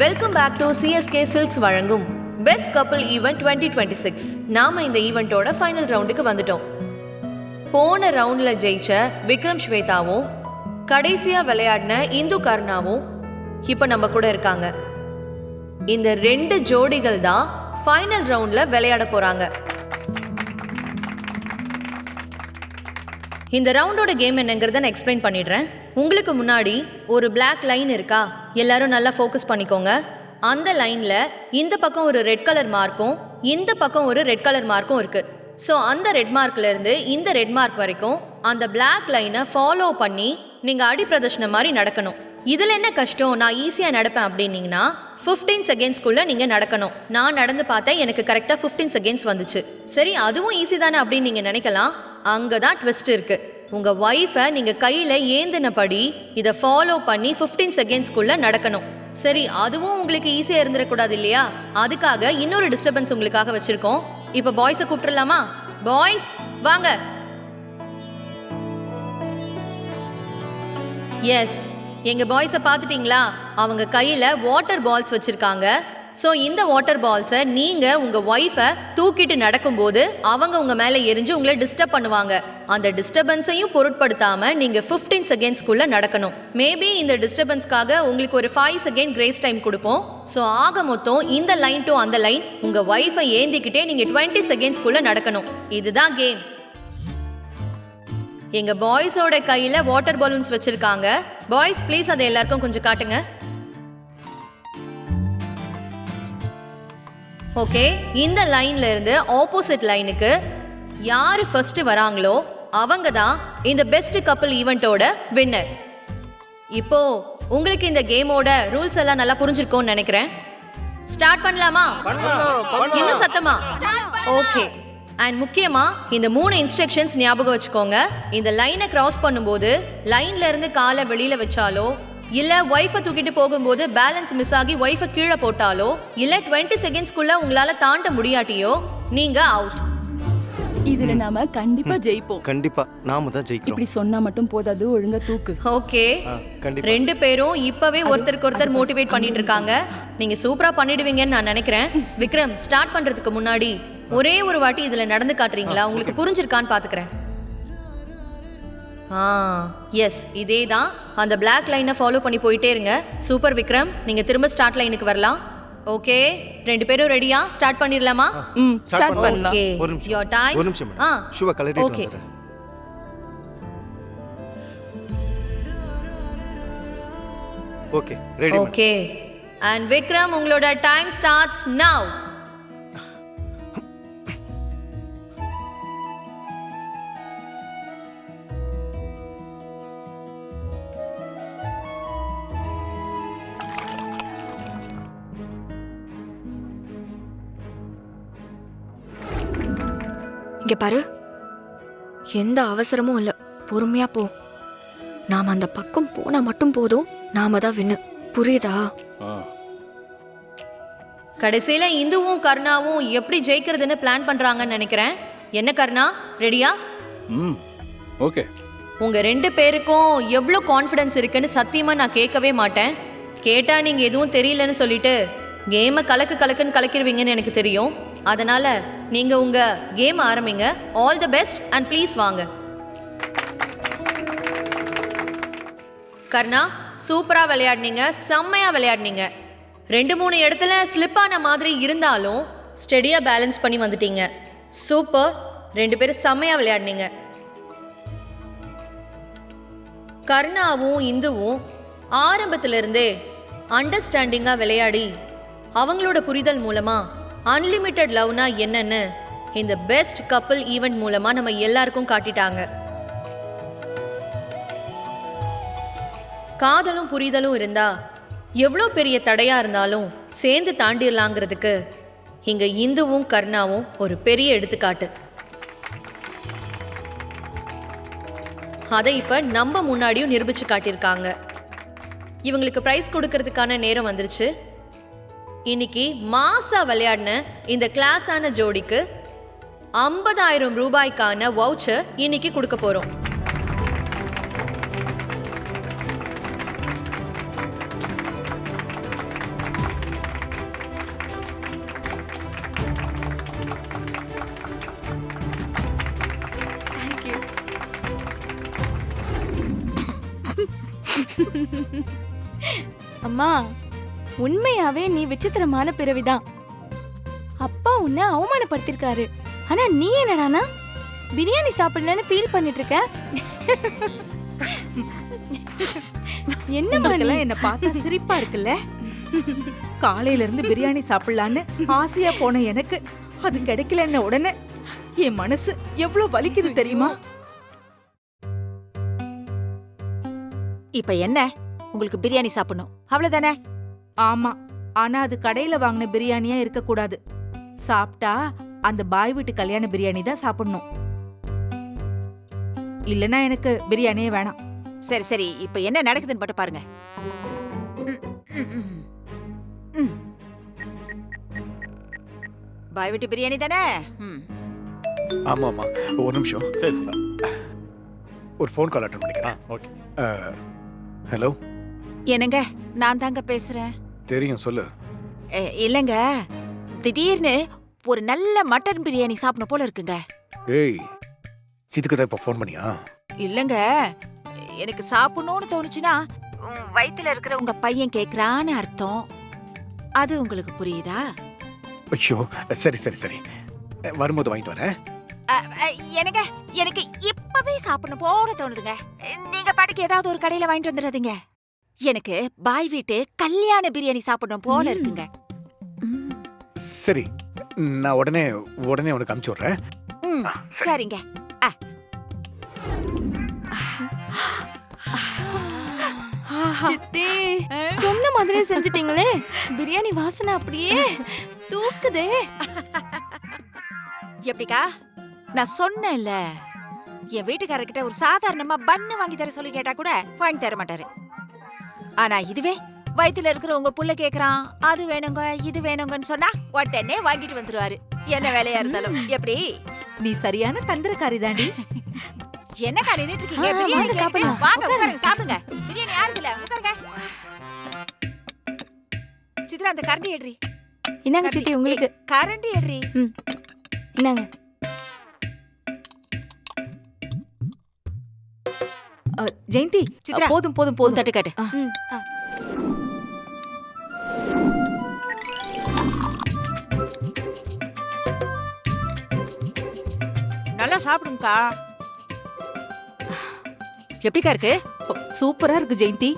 Welcome back to CSK silks வழங்கும் best couple event 2026. நாம இந்த ஈவெண்டோட ஃபைனல் ரவுண்டுக்கு வந்துட்டோம். போன ரவுண்ட்ல ஜெயிச்ச விக்ரம் ஸ்வேதாவும் கடைசியா விளையாடின இந்து கர்ணாவும் இப்ப நம்ம கூட இருக்காங்க. இந்த 2 ஜோடிகள் தான் ஃபைனல் ரவுண்ட்ல விளையாட போறாங்க. இந்த ரவுண்டோட கேம் என்னங்கிறத நான் எக்ஸ்பிளைன் பண்ணிடுறேன். உங்களுக்கு முன்னாடி ஒரு பிளாக் லைன் இருக்கா? எல்லாரும் நல்லா ஃபோக்கஸ் பண்ணிக்கோங்க. அந்த லைன்ல இந்த பக்கம் ஒரு ரெட் கலர் மார்க்கும் இந்த பக்கம் ஒரு ரெட் கலர் மார்க்கும் இருக்கு. ஸோ அந்த ரெட் மார்க்ல இருந்து இந்த ரெட் மார்க் வரைக்கும் அந்த பிளாக் லைனை ஃபாலோ பண்ணி நீங்க அடி பிரதர்ஷனம் மாதிரி நடக்கணும். இதுல என்ன கஷ்டம்? நான் ஈஸியா நடப்பேன் அப்படின்னீங்கன்னா 15 செகண்ட்ஸ்குள்ள நீங்க நடக்கணும். நான் நடந்து பார்த்தேன், எனக்கு கரெக்டா 15 செகண்ட்ஸ் வந்துச்சு. சரி, அதுவும் ஈஸி தானே அப்படின்னு நீங்க நினைக்கலாம். அங்கதான் ட்விஸ்ட் இருக்கு. உங்க ஒய்ஃபை நீங்க கையில ஏந்தினபடி இதை ஃபாலோ பண்ணி 15 செகண்ட்ஸ்குள்ள நடக்கணும். சரி, அதுவும் உங்களுக்கு ஈஸியா இருந்துடக்கூடாது இல்லையா? அதுக்காக இன்னொரு டிஸ்டர்பன்ஸ் உங்களுக்காக வச்சிருக்கோம். இப்ப பாய்ஸை கூப்பிட்டுலாமா? பாய்ஸ் வாங்க. எஸ், எங்க பாய்ஸை பார்த்துட்டீங்களா? அவங்க கையில வாட்டர் பால்ஸ் வச்சிருக்காங்க. ஸோ இந்த வாட்டர் பால்ஸை நீங்க உங்க ஒய்ஃபை தூக்கிட்டு நடக்கும்போது அவங்க உங்க மேலே எரிஞ்சு உங்களை டிஸ்டர்ப் பண்ணுவாங்க. அந்த டிஸ்டர்பன்ஸையும் பொருட்படுத்தாம நீங்க 15 செகண்ட்ஸ்குள்ள நடக்கணும். மேபி இந்த டிஸ்டர்பன்ஸ்க்காக உங்களுக்கு ஒரு 5 செகண்ட் கிரேஸ் டைம் கொடுப்போம். ஸோ ஆக மொத்தம் இந்த லைன் டு அந்த லைன் உங்க ஒய்ஃபை ஏந்திக்கிட்டே நீங்க 20 செகண்ட்ஸ்குள்ள நடக்கணும். இதுதான் கேம். எங்க பாய்ஸோட கையில வாட்டர் பலூன்ஸ் வச்சிருக்காங்க. பாய்ஸ் ப்ளீஸ் அதை எல்லாருக்கும் கொஞ்சம் காட்டுங்க. ஓகே, இந்த லைன்ல இருந்து ஆப்போசிட் லைனுக்கு யாரு ஃபர்ஸ்ட் வராங்களோ அவங்க தான் இந்த பெஸ்ட் கப்பிள் ஈவெண்டோட வின்னர். இப்போ உங்களுக்கு இந்த கேமோட ரூல்ஸ் எல்லாம் நல்லா புரிஞ்சிருக்கும்னு நினைக்கிறேன். ஸ்டார்ட் பண்ணலாமா? இன்னும் சத்தமா? ஓகே. அண்ட் முக்கியமா இந்த 3 இன்ஸ்ட்ரக்ஷன்ஸ் ஞாபகம் வச்சுக்கோங்க. இந்த லைனை கிராஸ் பண்ணும்போது லைன்ல இருந்து காலை வெளியில வச்சாலோ இல்ல ஒய்ஃபை தூக்கிட்டு போகும்போது பேலன்ஸ் மிஸ் ஆகி ஒய்ஃபை கீழே போட்டாலோ இல்ல 20 செகண்ட்ஸ்குள்ள உங்களால தாண்ட முடியாட்டியோ நீங்க அவுட். இதுல நாம கண்டிப்பா ஜெயிப்போம். கண்டிப்பா நாம தான் ஜெயிக்கிறோம். இப்படி சொன்னா மட்டும் போதாது, ஒழுங்கா தூக்கு. ஓகே, கண்டிப்பா. 2 பேரும் இப்பவே ஒருத்தருக்கு ஒருத்தர் மோட்டிவேட் பண்ணிட்டு இருக்காங்க. நீங்க சூப்பரா பண்ணிடுவீங்கன்னு நான் நினைக்கிறேன். விக்ரம், ஸ்டார்ட் பண்றதுக்கு முன்னாடி ஒரே ஒரு வாட்டி இதுல நடந்து காட்டுறீங்களா? உங்களுக்கு புரிஞ்சிருக்கான்னு பாத்துக்கிறேன். எஸ், இதே தான். அந்த பிளாக் லைனை ஃபாலோ பண்ணி போயிட்டே இருங்க. சூப்பர் விக்ரம், நீங்க திரும்ப ஸ்டார்ட் லைனுக்கு வரலாம். ஓகே, 2 பேரும் ரெடியா? ஸ்டார்ட் பண்ணிரலாமா? ஸ்டார்ட் பண்ணலாம். ஓகே, ஒரு நிமிஷம். Your time. ஒரு நிமிஷம். ஷூவை கழட்டிட்டு ஓகே. வந்துறேன். Okay, ready. Okay, and Vikram, உங்களோட டைம் ஸ்டார்ட்ஸ் நவ். இங்க பாரு, எந்த அவசரமும் இல்லை, பொறுமையா போ. நாம அந்த பக்கம் போனா மட்டும் போதும், நாம தான் வின்னு. புரியுதா? கடைசியில இந்துவும் கர்ணாவும் எப்படி ஜெயிக்கிறதுன்னு பிளான் பண்றாங்கன்னு நினைக்கிறேன். என்ன கர்ணா, ரெடியா? ஓகே. உங்க 2 பேருக்கும் எவ்வளோ கான்ஃபிடன்ஸ் இருக்குன்னு சத்தியமா நான் கேட்கவே மாட்டேன். கேட்டா நீங்க எதுவும் தெரியலன்னு சொல்லிட்டு கேமை கலக்குன்னு கலக்கிடுவீங்கன்னு எனக்கு தெரியும். அதனால நீங்க உங்க கேம் ஆரம்பிங்க. All the best and please வாங்க. கர்ணா, சூப்பரா விளையாடுனீங்க, செம்மையா விளையாடுனீங்க. 2-3 இடத்துல ஸ்லிப் ஆன மாதிரி இருந்தாலும் ஸ்டெடியா பேலன்ஸ் பண்ணி வந்துட்டீங்க. சூப்பர், 2 பேரும் செம்மையா விளையாடுனீங்க. கர்ணாவும் இந்துவும் ஆரம்பத்திலிருந்தே அண்டர்ஸ்டாண்டிங்கா விளையாடி அவங்களோட புரிதல் மூலமா அன்லிமிட்டெட் லவ்னா என்னன்னு இந்த பெஸ்ட் கப்பிள் ஈவெண்ட் மூலமா நம்ம எல்லாருக்கும் காட்டிட்டாங்க. காதலும் புரிதலும் இருந்தா எவ்வளோ பெரிய தடையா இருந்தாலும் சேர்ந்து தாண்டிடலாங்கிறதுக்கு இங்க இந்துவும் கர்ணாவும் ஒரு பெரிய எடுத்துக்காட்டு. அதை இப்ப நம்ம முன்னாடியும் நிரூபிச்சு காட்டியிருக்காங்க. இவங்களுக்கு பிரைஸ் கொடுக்கறதுக்கான நேரம் வந்துருச்சு. இன்னைக்கு மாசா விளையாடின இந்த கிளாஸான ஜோடிக்கு 50,000 ரூபாய்க்கான வவுச்சர் இன்னைக்கு கொடுக்க போறோம். அம்மா உண்மையாவே நீ விசித்திரமான பிறவிதான். அப்பா உன்னை அவமானப்படுத்திருக்காரு. ஆனா நீ என்னடானா பிரியாணி சாப்பிடலன்னு ஃபீல் பண்ணிட்டு இருக்க. என்னம்மா நீ? உங்களுக்கெல்லாம் என்ன பார்த்தா சிரிப்பா இருக்குல்ல? காலையில இருந்து பிரியாணி சாப்பிடலான்னு ஆசையா போன எனக்கு அது கிடைக்கலன்ன உடனே என் மனசு எவ்வளவு வலிக்குது தெரியுமா? இப்ப என்ன, உங்களுக்கு பிரியாணி சாப்பிடணும் அவ்வளவுதானே? ஆமா, ஆனா அது கடையில வாங்கின பிரியாணியா இருக்க கூடாது. சாப்பிட்டா அந்த பாய் வீட்டு கல்யாண பிரியாணி தான் சாப்பிடணும். இல்லனா எனக்கு பிரியாணியே வேணாம். சரி சரி, இப்ப என்ன நடக்குதுன்னு மட்டும் பாருங்க. பாய் வீட்டு பிரியாணி தானே? ஆமா ஆமா, ஒரு நிமிஷம். சரி சார். ஒரு ஃபோன் கால் அட்டன் பண்ணிக்கிறேன். ஓகே. ஹலோ. என்னங்க, நான் தாங்க பேசுறேன். தெரியும், சொல்லு. இல்லங்க, திடீர்னு ஒரு நல்ல மட்டன் பிரியாணி சாப்பிடணும் போல இருக்குங்க. ஏய், இதுக்கு தான் இப்போ ஃபோன் பண்ணியா? இல்லங்க, எனக்கு சாப்பிடணும்னு தோணுச்சுன்னா வயித்துல இருக்கிற உங்க பையன் கேக்குறான்னு அர்த்தம். அது உங்களுக்கு புரியுதா? ஐயோ, சரி சரி சரி, வரும்போது வாங்கிட்டு வரேன். எனக்கு எனக்கு இப்பவே சாப்பிடணும் போல தோணுதுங்க. நீங்க பாட்டுக்கு ஏதாவது ஒரு கடையில வாங்கிட்டு வந்துடாதீங்க. எனக்கு பாய் வீட்டு கல்யாண பிரியாணி சாப்பிடணும் போல இருக்குங்க. சரி, நான் உடனே உனக்கு அனுப்பிச்சு விட்றேன். சரிங்க. சித்தி சொன்ன மாதிரியே செஞ்சுட்டீங்களே. பிரியாணி வாசனை அப்படியே தூக்குதே. எப்படிக்கா, நான் சொன்னேன்ல, என் வீட்டுக்காரர்கிட்ட ஒரு சாதாரணமா பன்னு வாங்கி தர சொல்லி கேட்டா கூட வாங்கி தர மாட்டாரு. ஆனா இதுவே வயித்துல இருக்கிற உங்க புள்ள கேக்குறான், அது வேணுங்க இது வேணுங்கன்னு சொன்னா உடனே வாங்கிட்டு வந்துருவாரு, என்ன வேலையா இருந்தாலும். எப்படி? நீ சரியான தந்திரக்காரி தாண்டி. என்ன நின்னுட்டு இருக்கீங்க? வாங்க பிரியாணி கேட்டுட்டு சாப்பிடலாம். வாங்க, உட்காருங்க, சாப்பிடுங்க. பிரியாணி யாருக்குல, உட்காருங்க. சித்ரா, அந்த கரண்டி எடுறி. இந்தாங்க சித்தி உங்களுக்கு. கரண்டி எடுறி. இந்தாங்க. ஜெயந்தி, சித்ரா, போதும் போதும் போதும், போதும். தட்டு கட்டு. நல்லா சாப்பிடுங்கக்கா. எப்படிக்கா இருக்கு? சூப்பரா இருக்கு ஜெயந்தி.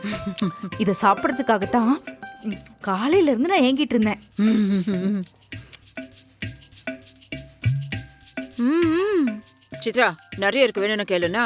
இத சாப்பிடறதுக்காகத்தான் காலையில இருந்து நான் ஏங்கிட்டு இருந்தேன். சித்ரா, நிறைய இருக்கு, வேணும்னு கேளுனா.